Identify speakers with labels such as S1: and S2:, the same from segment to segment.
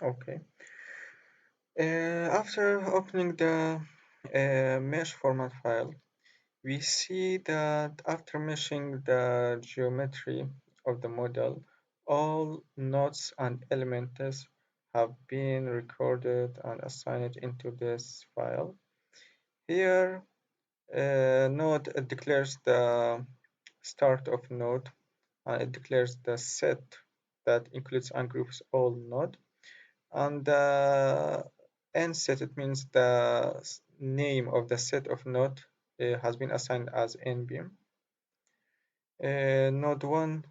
S1: Okay. After opening the mesh format file, we see that after meshing the geometry of the model, all nodes and elements have been recorded and assigned into this file. Here, node declares the start of node, and it declares the set that includes and groups all node. And the end set, it means the name of the set of node has been assigned as nbeam. Node 1,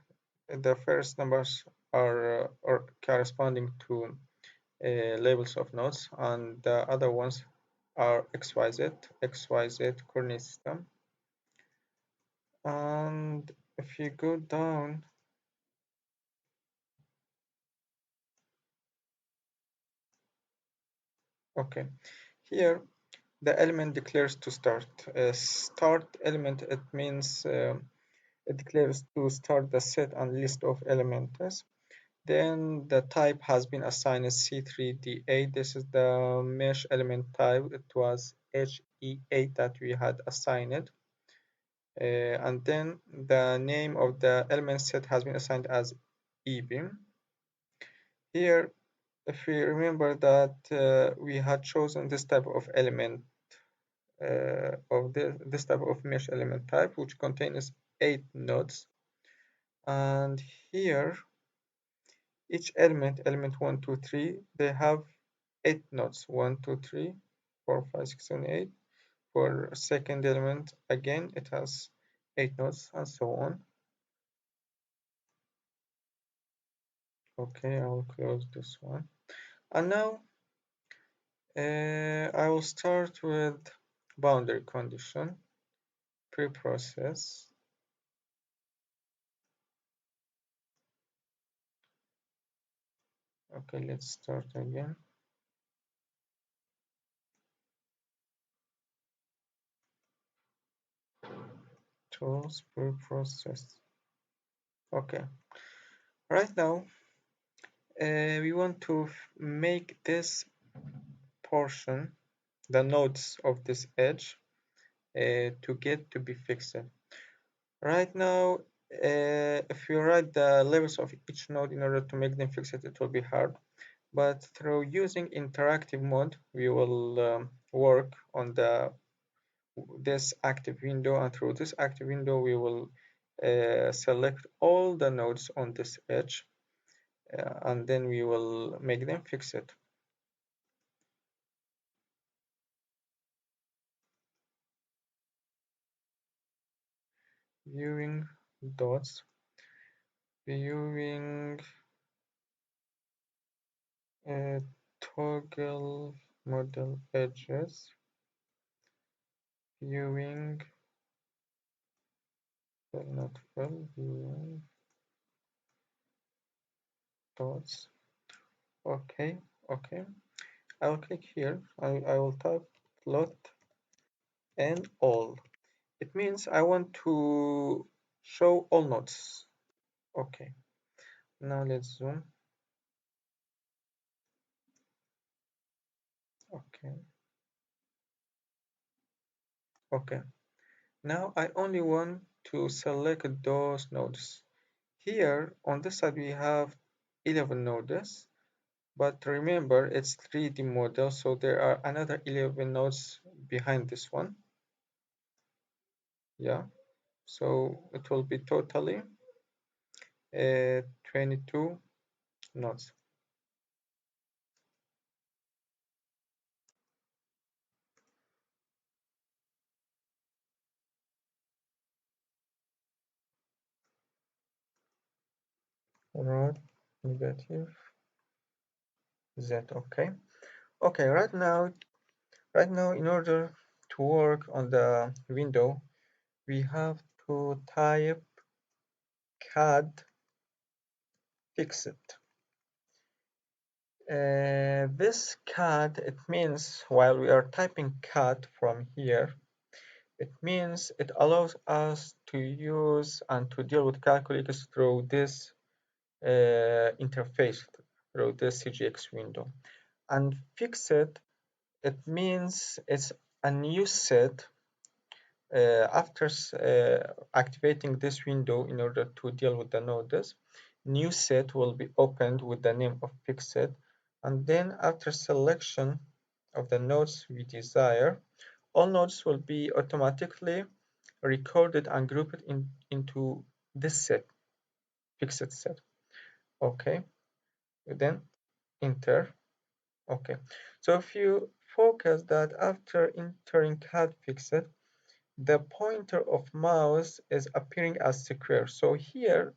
S1: the first numbers are corresponding to labels of nodes, and the other ones are XYZ coordinate system. And if you go down, okay, here the element declares to start. Start element, it means it declares to start the set and list of elements. Then the type has been assigned as C3D8. This is the mesh element type. It was HE8 that we had assigned. And then the name of the element set has been assigned as ebeam. Here, if we remember that we had chosen this type of element of this type of mesh element type, which contains 8 nodes. And here, each element 1, 2, 3, they have 8 nodes 1, 2, 3, 4, 5, 6, 7, 8. For second element, again, it has 8 nodes and so on. Okay, I will close this one. And now I will start with boundary condition, preprocess. Okay, let's start again. Tools, preprocess. Okay, right now we want to make this portion, the nodes of this edge, to get to be fixed. Right now, if you write the labels of each node in order to make them fixed, it will be hard. But through using interactive mode, we will work on this active window, and through this active window, we will select all the nodes on this edge, and then we will make them fixed. Viewing dots, viewing toggle model edges, viewing not fill, viewing dots. Okay, okay. I'll click here. I will type plot and all. It means I want to show all nodes. Okay. Now let's zoom. Okay. Okay. Now I only want to select those nodes. Here on this side we have 11 nodes, but remember it's 3D model, so there are another 11 nodes behind this one. Yeah. So it will be totally 22 nodes. Rod negative Z. Okay. Okay. Right now, in order to work on the window, we have to type CAD fixed. This CAD, it means while we are typing CAD from here, it means it allows us to use and to deal with CalculiX through this interface. through the CGX window. And fixed, it means it's a new set. After activating this window in order to deal with the nodes, new set will be opened with the name of fixed, and then after selection of the nodes we desire, all nodes will be automatically recorded and grouped into this set, fixed set. Okay, then enter. Okay, so if you focus that after entering cat fixed, the pointer of mouse is appearing as square. So here,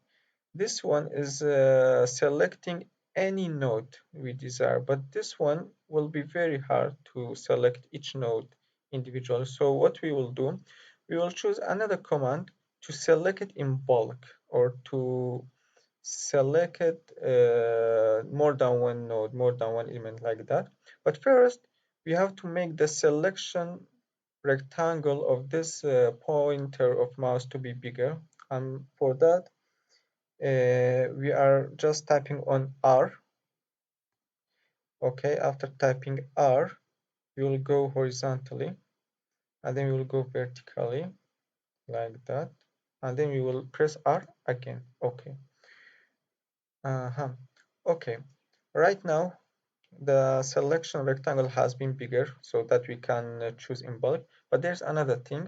S1: this one is selecting any node we desire, but this one will be very hard to select each node individually. So what we will do, we will choose another command to select it in bulk or to select it more than one node, more than one element like that. But first, we have to make the selection rectangle of this pointer of mouse to be bigger. And for that, we are just typing on R. Okay, after typing R, we will go horizontally, and then we will go vertically, like that. And then we will press R again. Okay. Okay. Right now, the selection rectangle has been bigger so that we can choose in bulk. But there's another thing.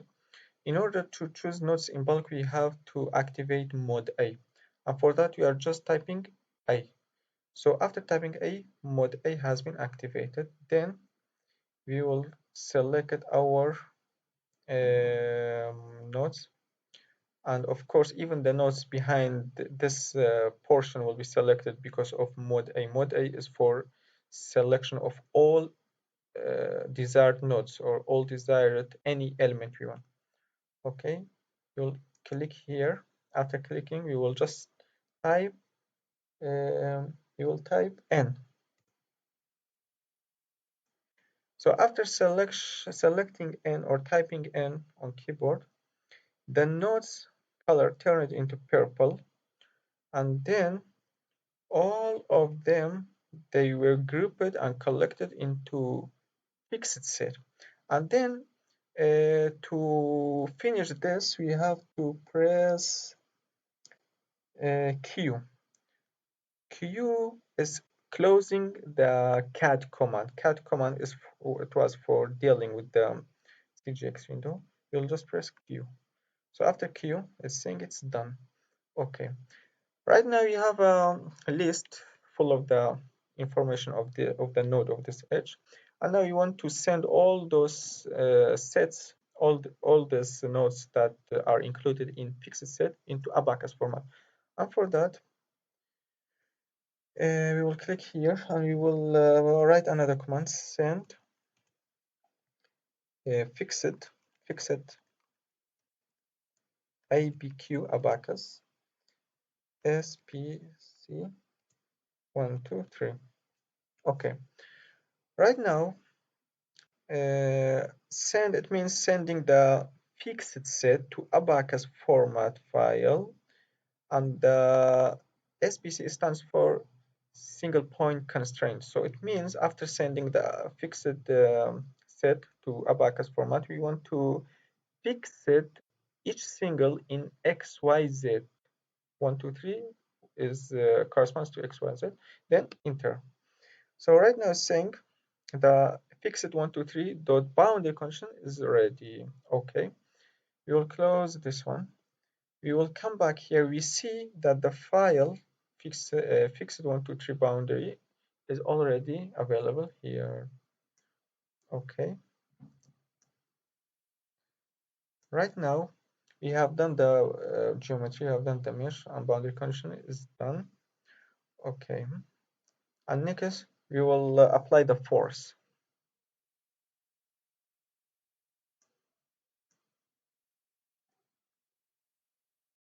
S1: In order to choose nodes in bulk, we have to activate mode A. And for that, we are just typing A. So after typing A, mode A has been activated. Then we will select our nodes. And of course, even the nodes behind this portion will be selected because of mode A. Mode A is for selection of all desired nodes or all desired any element we want. Okay, you'll click here. After clicking, we will just type. You will type N. So after selecting N or typing N on keyboard, the node's color turned into purple, and then all of them, they were grouped and collected into fixed set. And then to finish this, we have to press Q. Q is closing the cat command. Cat command is it was for dealing with the CGX window. You'll just press Q. So after Q, it's saying it's done. Okay. Right now you have a list full of the information of the node of this edge, and now you want to send all those sets, all these nodes that are included in fixed set into abacus format. And for that, we will click here and we will write another command: send fixed abq abacus spc 1 2 3. Okay. Right now, send, it means sending the fixed set to abacus format file, and the SPC stands for single point constraint. So it means after sending the fixed set to abacus format, we want to fix it each single in XYZ. 1 2 3 is corresponds to XYZ, then enter. So right now it's saying the fixed 1 2 3 dot boundary condition is ready. Okay, we will close this one. We will come back here. We see that the file fixed 1 2 3 boundary is already available here. Okay, right now we have done the geometry, we have done the mesh, and boundary condition is done. Okay, and next we will apply the force.